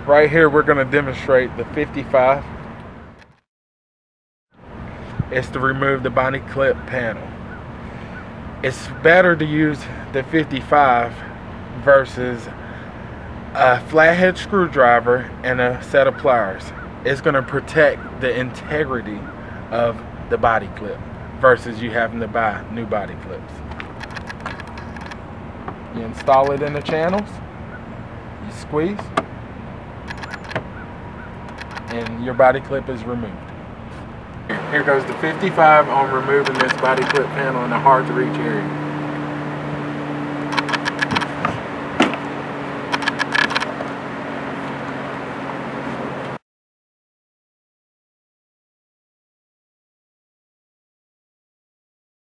Right here we're going to demonstrate the 55. It's to remove the body clip panel. It's better to use the 55 versus a flathead screwdriver and a set of pliers. It's going to protect the integrity of the body clip versus you having to buy new body clips. You install it in the channels, you squeeze, and your body clip is removed. Here goes the 55 on removing this body clip panel in a hard to reach area.